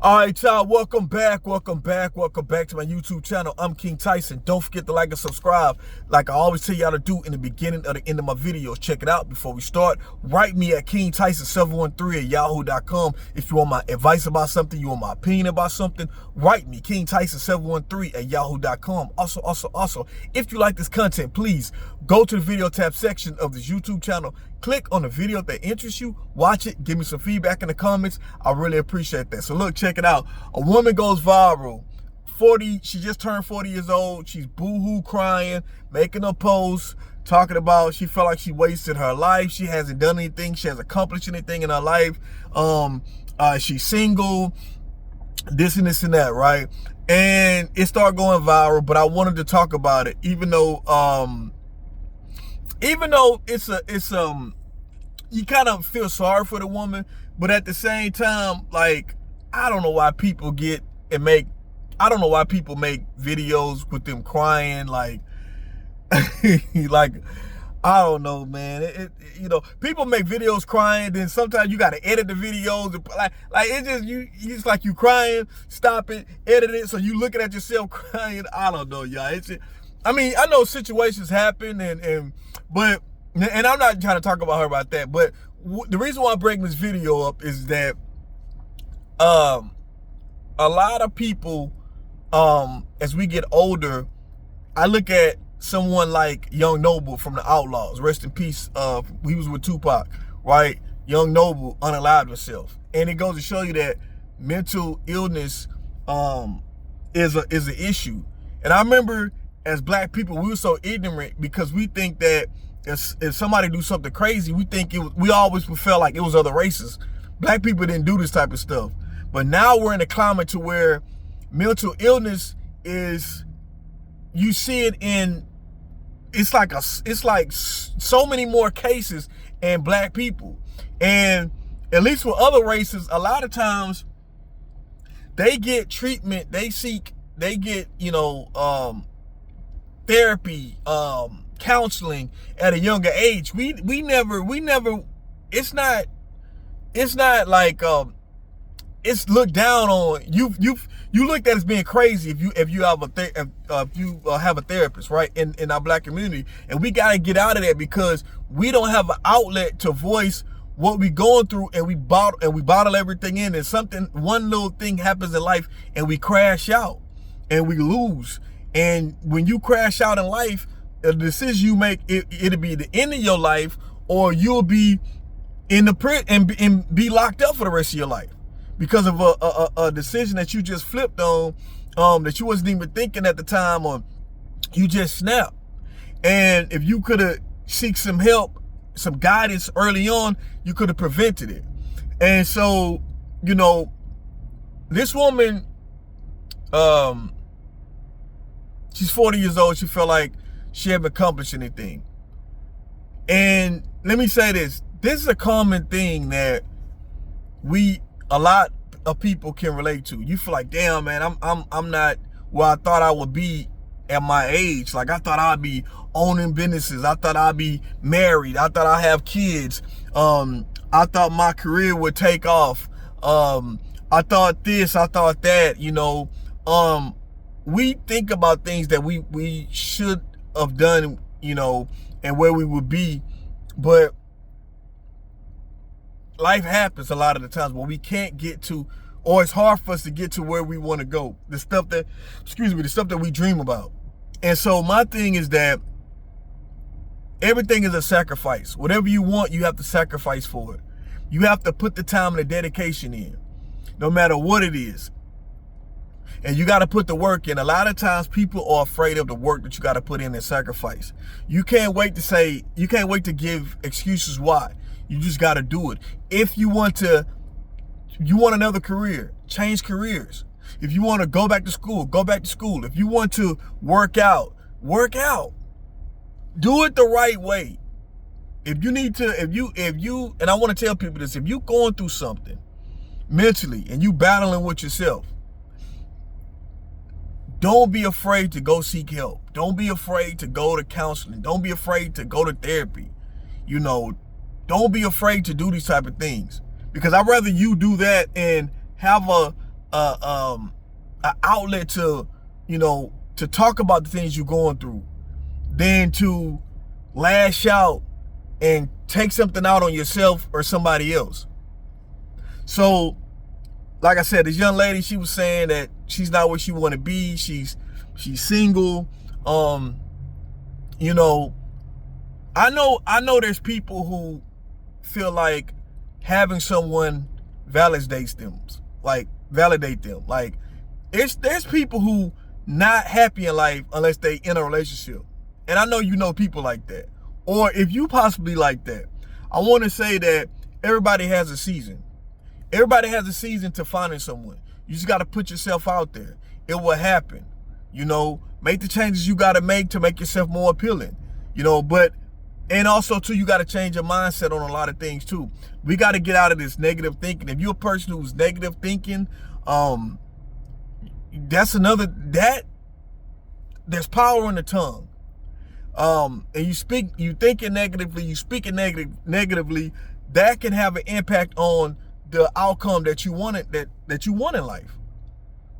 All right, y'all, welcome back to my YouTube channel. I'm King Tyson. Don't forget to like and subscribe like I always tell y'all to do in the beginning or the end of my videos. Check it out before we start. Write me at KingTyson713@yahoo.com if you want my advice about something, you want my opinion about something. Write me, KingTyson713@yahoo.com. Also, if you like this content, please go to the video tab section of this YouTube channel. Click on the video that interests you, watch it, give me some feedback in the comments. I really appreciate that. So look, check it out. A woman goes viral. 40, she just turned 40 years old. She's boo-hoo crying, making a post, talking about she felt like she wasted her life. She hasn't done anything. She hasn't accomplished anything in her life. She's single, this and this and that, right? And it started going viral, but I wanted to talk about it, even though it's you kind of feel sorry for the woman, but at the same time, like, I don't know why people make videos with them crying, like, like, I don't know, man. People make videos crying, then sometimes you got to edit the videos, and like it's like you crying, stop it, edit it, so you looking at yourself crying. I don't know, y'all. I know situations happen, but I'm not trying to talk about her about that, but the reason why I'm breaking this video up is that a lot of people, as we get older, I look at someone like Young Noble from the Outlaws, rest in peace. He was with Tupac, right? Young Noble unalived himself, and it goes to show you that mental illness is an issue. And I remember, as black people, we were so ignorant because we think that if somebody do something crazy, we always felt like it was other races. Black people didn't do this type of stuff. But now we're in a climate to where mental illness is, you see it in, it's like so many more cases in black people. And at least with other races, a lot of times they get treatment, they get, therapy, counseling at a younger age. We never, it's not like, it's looked down on. You looked at as being crazy if you have a therapist, right, in our black community. And we got to get out of that because we don't have an outlet to voice what we going through, and we bottle everything in, and one little thing happens in life and we crash out and we lose. And when you crash out in life, the decision you make, it'll be the end of your life, or you'll be in the prison and be locked up for the rest of your life because of a decision that you just flipped on, that you wasn't even thinking at the time, or you just snapped. And if you could have seek some help, some guidance early on, you could have prevented it. And so, this woman, she's 40 years old. She felt like she haven't accomplished anything. And let me say this is a common thing that a lot of people can relate to. You feel like, damn, man, I'm not where I thought I would be at my age. Like, I thought I'd be owning businesses. I thought I'd be married. I thought I'd have kids. I thought my career would take off. I thought this, I thought that, we think about things that we should have done, and where we would be, but life happens a lot of the times where we can't get to, or it's hard for us to get to where we want to go. The stuff that we dream about. And so my thing is that everything is a sacrifice. Whatever you want, you have to sacrifice for it. You have to put the time and the dedication in, no matter what it is. And you got to put the work in. A lot of times people are afraid of the work that you got to put in and sacrifice. You can't wait to give excuses why. You just got to do it. If you want another career, change careers. If you want to go back to school, go back to school. If you want to work out, work out. Do it the right way. If you need to, and I want to tell people this, if you going through something mentally and you battling with yourself, don't be afraid to go seek help. Don't be afraid to go to counseling. Don't be afraid to go to therapy. Don't be afraid to do these type of things, because I'd rather you do that and have a an outlet to, to talk about the things you're going through, than to lash out and take something out on yourself or somebody else. So, like I said, this young lady, she was saying that she's not where she want to be. She's single. I know there's people who feel like having someone validates them. Like, there's people who not happy in life unless they in a relationship. And I know you know people like that. Or if you possibly like that, I want to say that everybody has a season. Everybody has a season to finding someone. You just got to put yourself out there. It will happen. Make the changes you got to make yourself more appealing. And also too, you got to change your mindset on a lot of things too. We got to get out of this negative thinking. If you're a person who's negative thinking, there's power in the tongue. And you thinking negatively, you speaking negatively, that can have an impact on the outcome that you wanted, that you want in life.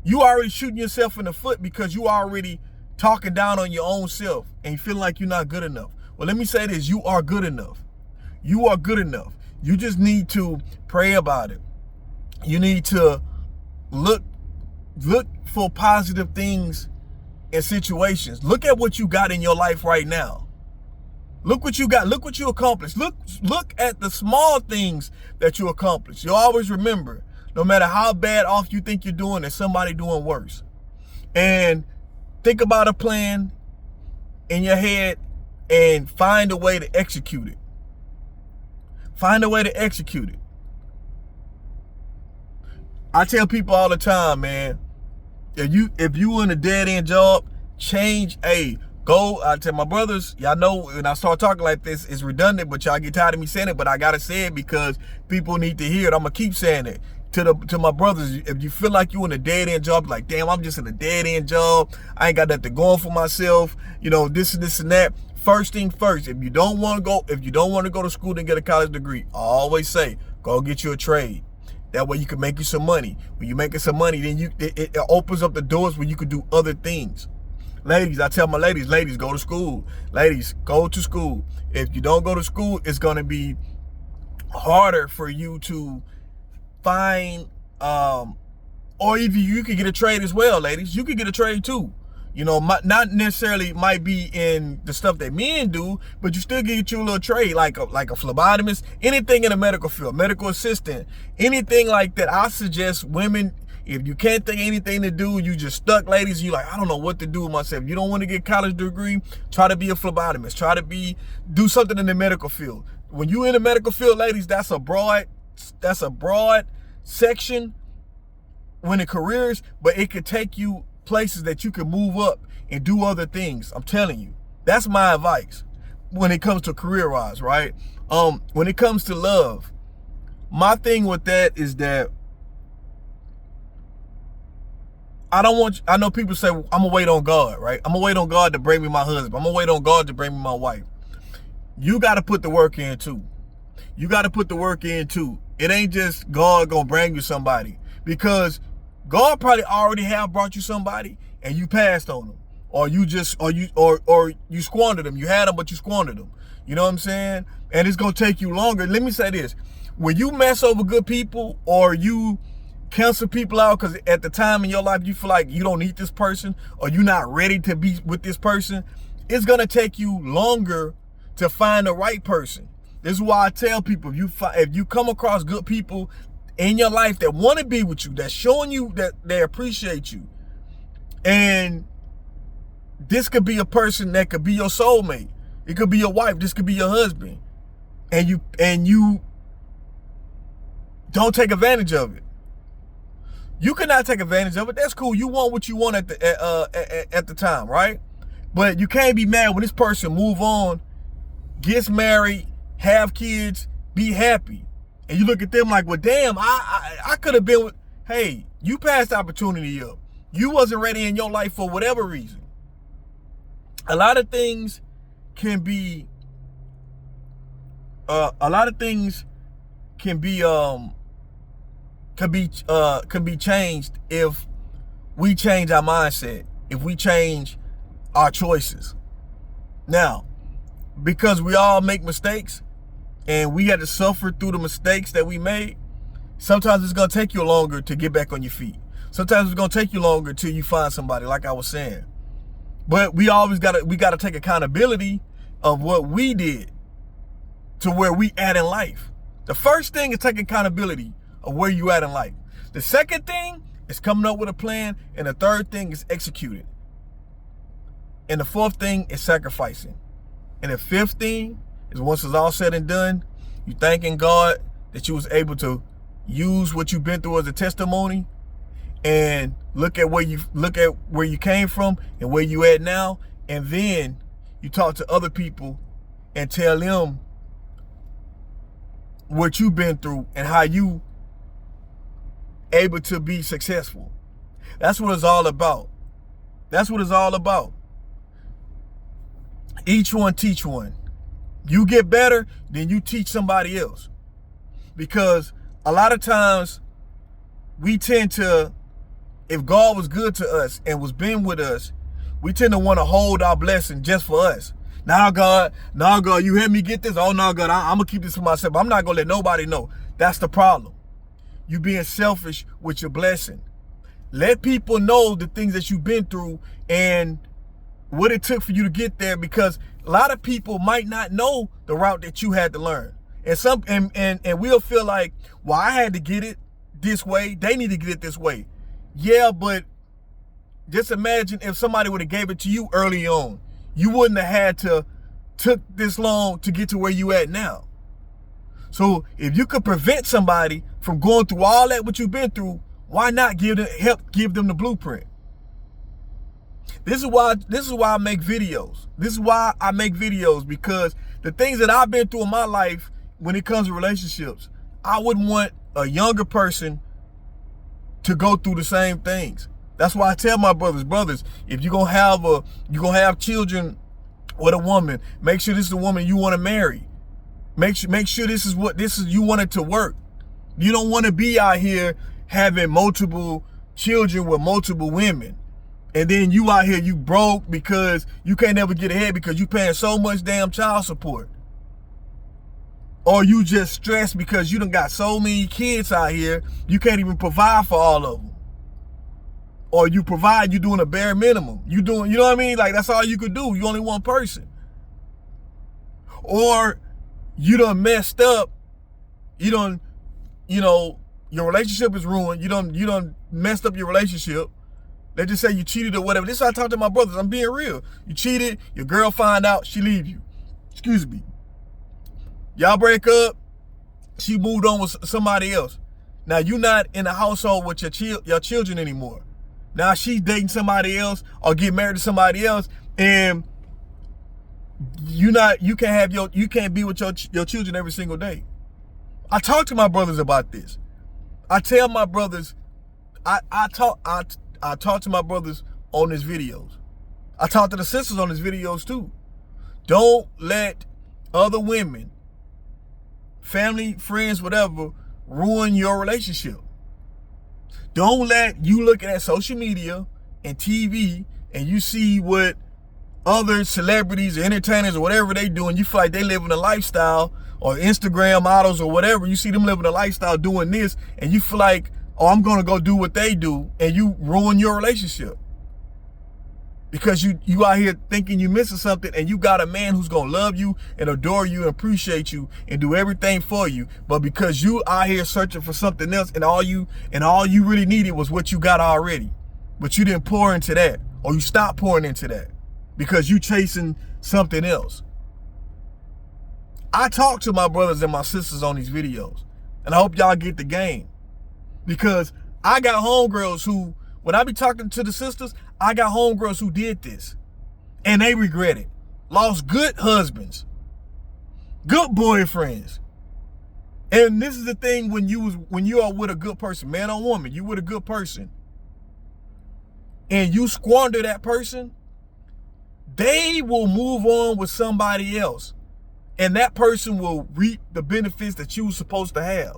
You already shooting yourself in the foot because you already talking down on your own self and you feeling like you're not good enough. Well, let me say this, you are good enough. You are good enough. You just need to pray about it. You need to look for positive things in situations. Look at what you got in your life right now. Look what you got. Look what you accomplished. Look at the small things that you accomplished. You always remember, no matter how bad off you think you're doing, there's somebody doing worse. And think about a plan in your head and find a way to execute it. Find a way to execute it. I tell people all the time, man, if you in a dead end job, change. I tell my brothers, y'all know when I start talking like this, it's redundant, but y'all get tired of me saying it, but I gotta say it because people need to hear it. I'm gonna keep saying it to my brothers. If you feel like you in a dead end job, like, damn, I'm just in a dead end job, I ain't got nothing going for myself, this and that. First thing first, if you don't want to go to school and get a college degree, I always say, go get you a trade. That way you can make you some money. When you're making some money, then it opens up the doors where you can do other things. Ladies, I tell my ladies, go to school. Ladies, go to school. If you don't go to school, it's going to be harder for you to find, or if you could get a trade as well, ladies. You could get a trade too. Not necessarily might be in the stuff that men do, but you still get you a little trade, like a phlebotomist, anything in the medical field, medical assistant, anything like that. I suggest women, if you can't think of anything to do, you just stuck, ladies, you like, I don't know what to do with myself. You don't want to get a college degree, try to be a phlebotomist, do something in the medical field. When you in the medical field, ladies, that's a broad section when it careers, but it could take you places that you can move up and do other things. I'm telling you, that's my advice when it comes to career-wise, right? When it comes to love, my thing with that is that I know people say, I'm gonna wait on God, right? I'm gonna wait on God to bring me my husband. I'm gonna wait on God to bring me my wife. You got to put the work in too. It ain't just God gonna bring you somebody, because God probably already have brought you somebody and you passed on them, or you squandered them. You had them, but you squandered them. You know what I'm saying? And it's gonna take you longer. Let me say this: when you mess over good people, or you cancel people out because at the time in your life you feel like you don't need this person, or you're not ready to be with this person, it's gonna take you longer to find the right person. This is why I tell people, if you come across good people in your life that want to be with you, that's showing you that they appreciate you, and this could be a person that could be your soulmate, it could be your wife, this could be your husband, and you don't take advantage of it. You cannot take advantage of it. That's cool. You want what you want at the time, right? But you can't be mad when this person move on, gets married, have kids, be happy. And you look at them like, well, damn, I could have been with, hey, you passed the opportunity up. You wasn't ready in your life for whatever reason. A lot of things can be kind could be changed if we change our mindset, if we change our choices. Now, because we all make mistakes and we had to suffer through the mistakes that we made, sometimes it's going to take you longer to get back on your feet. Sometimes it's going to take you longer till you find somebody, like I was saying. But we always got to take accountability of what we did to where we at in life. The first thing is taking accountability of where you at in life. The second thing is coming up with a plan. And the third thing is executing. And the fourth thing is sacrificing. And the fifth thing is, once it's all said and done, you thanking God that you was able to use what you've been through as a testimony, and look at where you came from and where you at now. And then you talk to other people and tell them what you've been through and how you able to be successful. That's what it's all about. That's what it's all about. Each one teach one. You get better, then you teach somebody else. Because a lot of times we tend to, if God was good to us and was been with us, we tend to want to hold our blessing just for us. Now God, you help me get this. Oh no, God, I'm gonna keep this for myself. I'm not gonna let nobody know. That's the problem. You being selfish with your blessing. Let people know the things that you've been through and what it took for you to get there, because a lot of people might not know the route that you had to learn. And we'll feel like, well, I had to get it this way. They need to get it this way. Yeah, but just imagine if somebody would have gave it to you early on. You wouldn't have had to took this long to get to where you at now. So if you could prevent somebody from going through all that what you've been through, why not give them the blueprint? This is why I make videos. This is why I make videos, because the things that I've been through in my life when it comes to relationships, I wouldn't want a younger person to go through the same things. That's why I tell my brothers, if you're gonna have children with a woman, make sure this is the woman you want to marry. Make sure this is you want it to work. You don't want to be out here having multiple children with multiple women. And then you out here, you broke because you can't never get ahead because you paying so much damn child support. Or you just stressed because you done got so many kids out here, you can't even provide for all of them. Or you provide, you doing a bare minimum. You know what I mean? Like, that's all you could do. You only one person. Or you done messed up. Your relationship is ruined. You done messed up your relationship. Let's just say you cheated or whatever. This is how I talk to my brothers. I'm being real. You cheated, your girl find out, she leave you. Excuse me. Y'all break up, she moved on with somebody else. Now you not in the household with your children anymore. Now she's dating somebody else or get married to somebody else, and you can't be with your children every single day. I talk to my brothers about this. I tell my brothers, I talk to my brothers on these videos. I talk to the sisters on these videos too. Don't let other women, family, friends, whatever, ruin your relationship. Don't let you looking at social media and TV and you see what other celebrities or entertainers or whatever they do, and you feel like they living a lifestyle, or Instagram models or whatever, you see them living a lifestyle doing this, and you feel like, oh, I'm gonna go do what they do, and you ruin your relationship. Because you out here thinking you missing something, and you got a man who's gonna love you and adore you and appreciate you and do everything for you, but because you out here searching for something else, and all you really needed was what you got already, but you didn't pour into that, or you stopped pouring into that because you chasing something else. I talk to my brothers and my sisters on these videos, and I hope y'all get the game, because I got homegirls who, when I be talking to the sisters, I got homegirls who did this and they regret it. Lost good husbands, good boyfriends. And this is the thing, when you are with a good person, man or woman, you with a good person, and you squander that person, they will move on with somebody else. And that person will reap the benefits that you were supposed to have.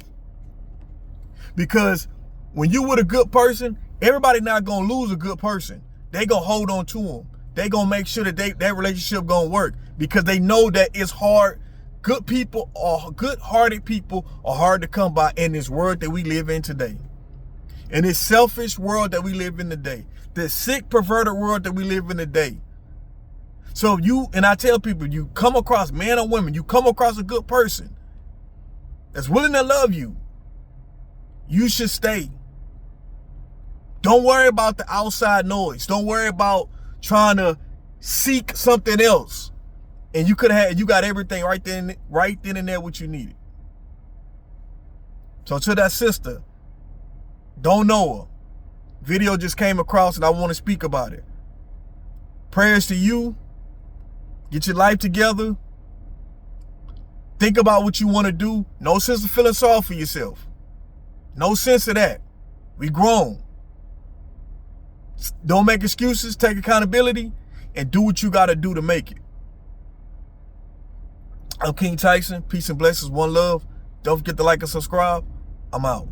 Because when you with a good person, everybody not gonna lose a good person. They gonna hold on to them. They gonna make sure that that relationship gonna work, because they know that it's hard. Good people, or good-hearted people, are hard to come by in this world that we live in today. In this selfish world that we live in today. This sick, perverted world that we live in today. So and I tell people, you come across, man or women, you come across a good person that's willing to love you, you should stay. Don't worry about the outside noise. Don't worry about trying to seek something else. And you got everything right then and there what you needed. So to that sister, don't know her. Video just came across and I want to speak about it. Prayers to you. Get your life together. Think about what you want to do. No sense of feeling sorry for yourself. No sense of that. We grown. Don't make excuses. Take accountability and do what you got to do to make it. I'm King Tyson. Peace and blessings. One love. Don't forget to like and subscribe. I'm out.